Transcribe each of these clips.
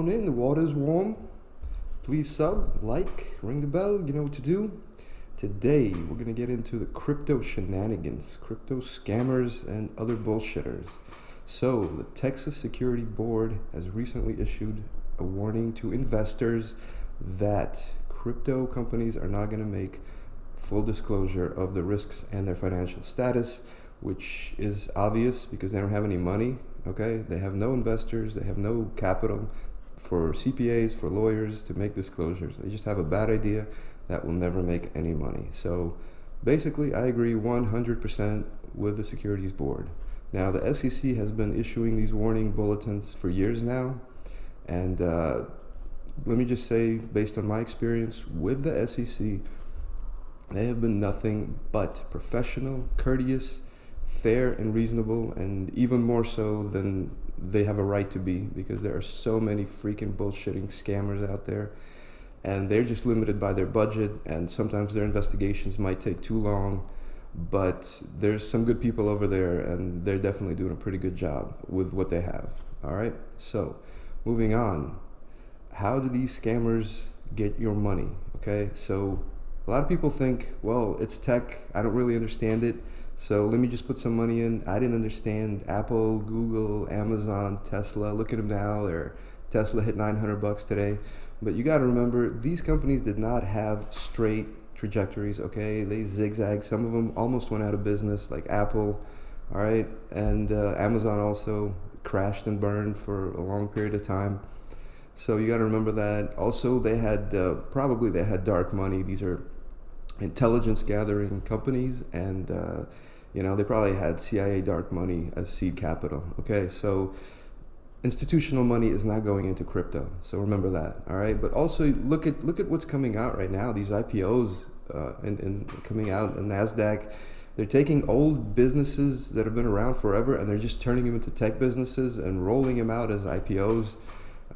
on in, the water's warm. Please sub, like, ring the bell, you know what to do. Today, we're going to get into the crypto shenanigans, crypto scammers, and other bullshitters. So, the Texas Security Board has recently issued a warning to investors that crypto companies are not going to make full disclosure of the risks and their financial status, which is obvious because they don't have any money, okay? They have no investors, they have no capital for CPAs, for lawyers to make disclosures. They just have a bad idea that will never make any money. So basically, I agree 100% with the Securities Board. Now, the SEC has been issuing these warning bulletins for years now, and let me just say, based on my experience with the SEC, they have been nothing but professional, courteous, fair, and reasonable, and even more so than they have a right to be, because there are so many freaking bullshitting scammers out there, and they're just limited by their budget, and sometimes their investigations might take too long, but there's some good people over there, and they're definitely doing a pretty good job with what they have. All right, so moving on. How do these scammers get your money? Okay, so a lot of people think, well, it's tech, I don't really understand it, so let me just put some money in. I didn't understand Apple, Google, Amazon, Tesla. Look at them now. Tesla hit $900 today. But you got to remember, these companies did not have straight trajectories, okay? They zigzagged. Some of them almost went out of business, like Apple, all right? And Amazon also crashed and burned for a long period of time. So you got to remember that. Also, they had dark money. These are intelligence gathering companies, and they probably had CIA dark money as seed capital. Okay, so institutional money is not going into crypto, so remember that. All right, but also look at what's coming out right now. These IPOs and coming out in Nasdaq, they're taking old businesses that have been around forever and they're just turning them into tech businesses and rolling them out as IPOs.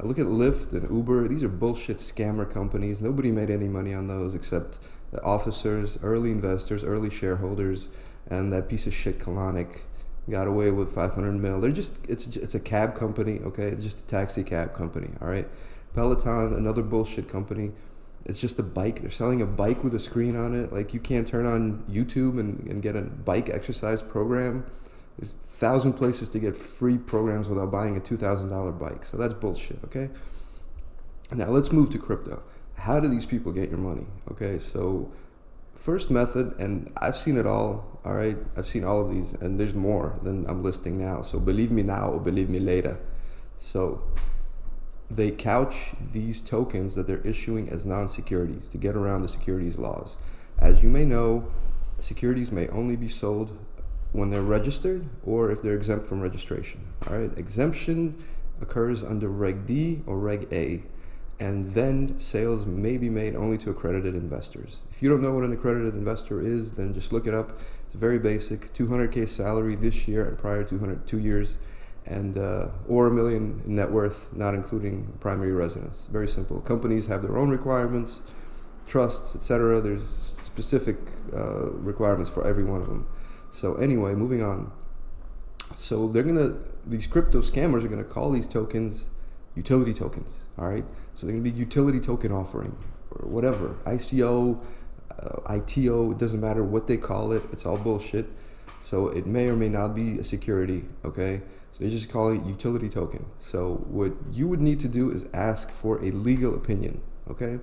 Look at Lyft and Uber. These are bullshit scammer companies. Nobody made any money on those except the officers, early investors, early shareholders, and that piece of shit Kalanick got away with 500 mil. It's a cab company, okay? It's just a taxi cab company, all right? Peloton, another bullshit company. It's just a bike. They're selling a bike with a screen on it. Like, you can't turn on YouTube and get a bike exercise program. There's 1,000 places to get free programs without buying a $2,000 bike. So that's bullshit, okay? Now let's move to crypto. How do these people get your money? Okay, so first method, and I've seen it all right? I've seen all of these, and there's more than I'm listing now. So believe me now or believe me later. So they couch these tokens that they're issuing as non-securities to get around the securities laws. As you may know, securities may only be sold when they're registered or if they're exempt from registration. All right, exemption occurs under Reg D or Reg A, and then sales may be made only to accredited investors. If you don't know what an accredited investor is, then just look it up. It's very basic, 200K salary this year and prior to 2 years, and or $1 million in net worth, not including primary residence. Very simple. Companies have their own requirements, trusts, etc. There's specific requirements for every one of them. So anyway, moving on. So these crypto scammers are gonna call these tokens utility tokens, all right? So they're gonna be utility token offering or whatever, ICO, ITO, it doesn't matter what they call it, it's all bullshit. So it may or may not be a security, okay? So they just call it utility token. So what you would need to do is ask for a legal opinion, okay?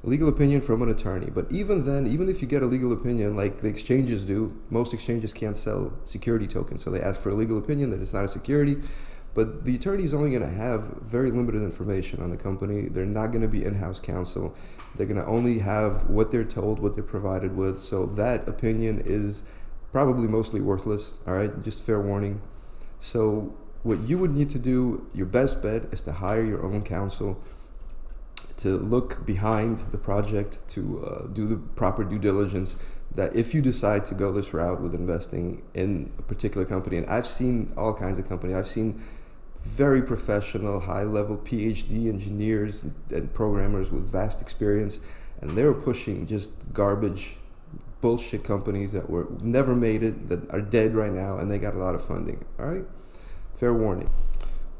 A legal opinion from an attorney. But even then, even if you get a legal opinion like the exchanges do, most exchanges can't sell security tokens. So they ask for a legal opinion that it's not a security. But the attorney is only going to have very limited information on the company. They're not going to be in-house counsel. They're going to only have what they're told, what they're provided with. So that opinion is probably mostly worthless, all right? Just fair warning. So what you would need to do, your best bet is to hire your own counsel, to look behind the project, to do the proper due diligence, that if you decide to go this route with investing in a particular company, and I've seen all kinds of companies, I've seen very professional, high-level PhD engineers and programmers with vast experience, and they were pushing just garbage, bullshit companies that were never made it, that are dead right now, and they got a lot of funding, all right? Fair warning.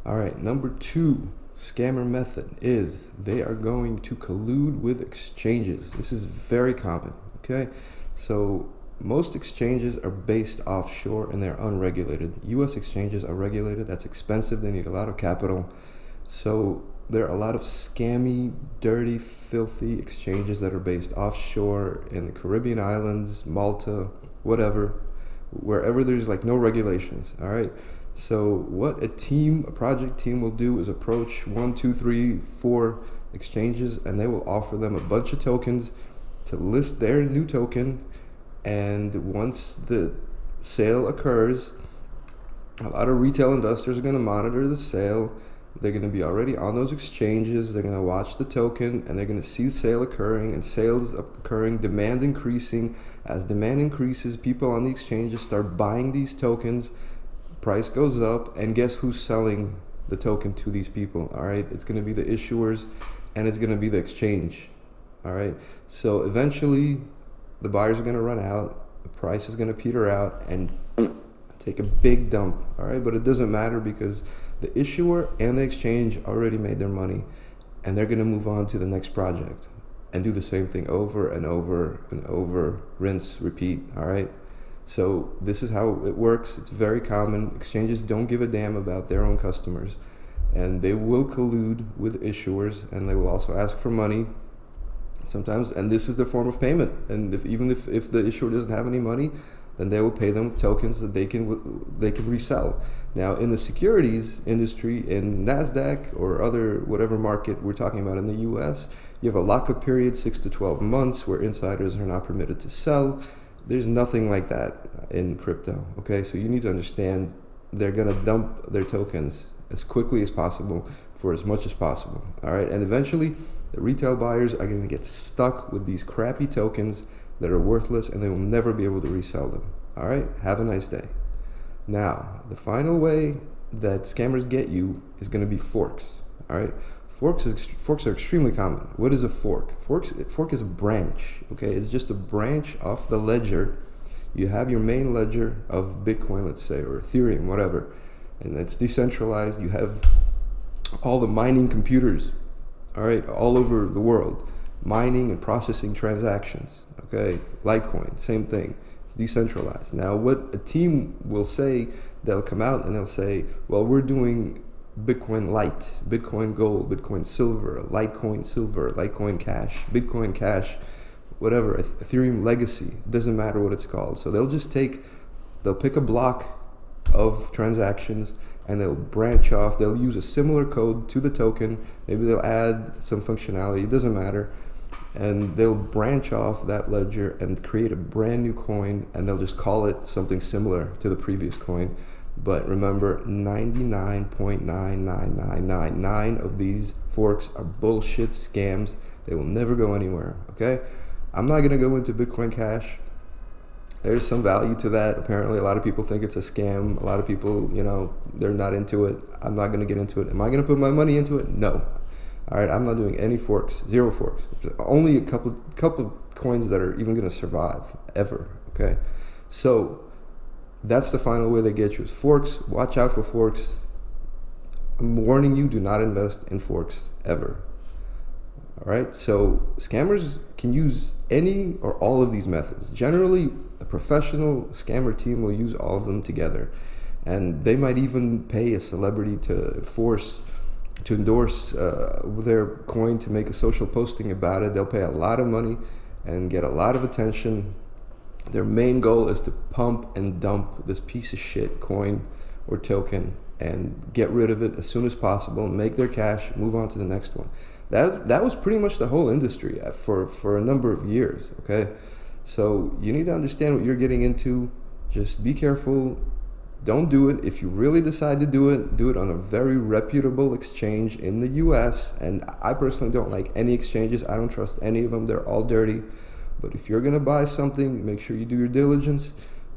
All right, number two, scammer method is they are going to collude with exchanges. This is very common, okay? So most exchanges are based offshore and they're unregulated. US exchanges are regulated. That's expensive. They need a lot of capital. So there are a lot of scammy, dirty, filthy exchanges that are based offshore in the Caribbean islands, Malta, whatever, wherever there's like no regulations, all right? So what a project team will do is approach 1, 2, 3, 4 exchanges, and they will offer them a bunch of tokens to list their new token. And once the sale occurs, a lot of retail investors are going to monitor the sale. They're going to be already on those exchanges. They're going to watch the token, and they're going to see sale occurring and sales occurring, demand increasing. As demand increases, people on the exchanges start buying these tokens. Price goes up, and guess who's selling the token to these people? All right, it's going to be the issuers, and it's going to be the exchange. All right, so eventually the buyers are going to run out, the price is going to peter out, and take a big dump. All right, but it doesn't matter because the issuer and the exchange already made their money, and they're going to move on to the next project and do the same thing over and over and over, rinse, repeat. All right. So this is how it works. It's very common. Exchanges don't give a damn about their own customers, and they will collude with issuers, and they will also ask for money sometimes, and this is their form of payment. And if the issuer doesn't have any money, then they will pay them with tokens that they can resell. Now, in the securities industry, in NASDAQ or other whatever market we're talking about in the US, you have a lockup period, 6 to 12 months, where insiders are not permitted to sell. There's nothing like that in crypto, okay? So you need to understand they're gonna dump their tokens as quickly as possible for as much as possible, all right? And eventually, the retail buyers are gonna get stuck with these crappy tokens that are worthless, and they will never be able to resell them, all right? Have a nice day. Now, the final way that scammers get you is gonna be forks, all right? Forks are extremely common. What is a fork? Fork is a branch, okay? It's just a branch off the ledger. You have your main ledger of Bitcoin, let's say, or Ethereum, whatever, and it's decentralized. You have all the mining computers, all right, all over the world, mining and processing transactions, okay? Litecoin, same thing. It's decentralized. Now, what a team will say, they'll come out and they'll say, well, we're doing Bitcoin Lite, Bitcoin Gold, Bitcoin Silver, Litecoin Cash, Bitcoin Cash, whatever, Ethereum Legacy, doesn't matter what it's called. So they'll pick a block of transactions and they'll branch off. They'll use a similar code to the token. Maybe they'll add some functionality, it doesn't matter. And they'll branch off that ledger and create a brand new coin, and they'll just call it something similar to the previous coin. But remember, 99.99999 of these forks are bullshit scams. They will never go anywhere, okay? I'm not gonna go into Bitcoin Cash. There's some value to that. Apparently, a lot of people think it's a scam. A lot of people, they're not into it. I'm not gonna get into it. Am I gonna put my money into it? No. All right, I'm not doing any forks, 0 forks. There's only a couple coins that are even gonna survive, ever, okay? So, that's the final way they get you is forks. Watch out for forks. I'm warning you, do not invest in forks ever. All right, so scammers can use any or all of these methods. Generally, a professional scammer team will use all of them together. And they might even pay a celebrity to endorse their coin, to make a social posting about it. They'll pay a lot of money and get a lot of attention. Their main goal is to pump and dump this piece of shit coin or token and get rid of it as soon as possible, make their cash, move on to the next one. That was pretty much the whole industry for a number of years, okay? So you need to understand what you're getting into. Just be careful. Don't do it. If you really decide to do it on a very reputable exchange in the US. And I personally don't like any exchanges. I don't trust any of them. They're all dirty. But if you're going to buy something, make sure you do your diligence.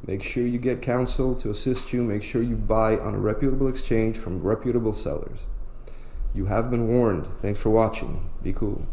Make sure you get counsel to assist you. Make sure you buy on a reputable exchange from reputable sellers. You have been warned. Thanks for watching. Be cool.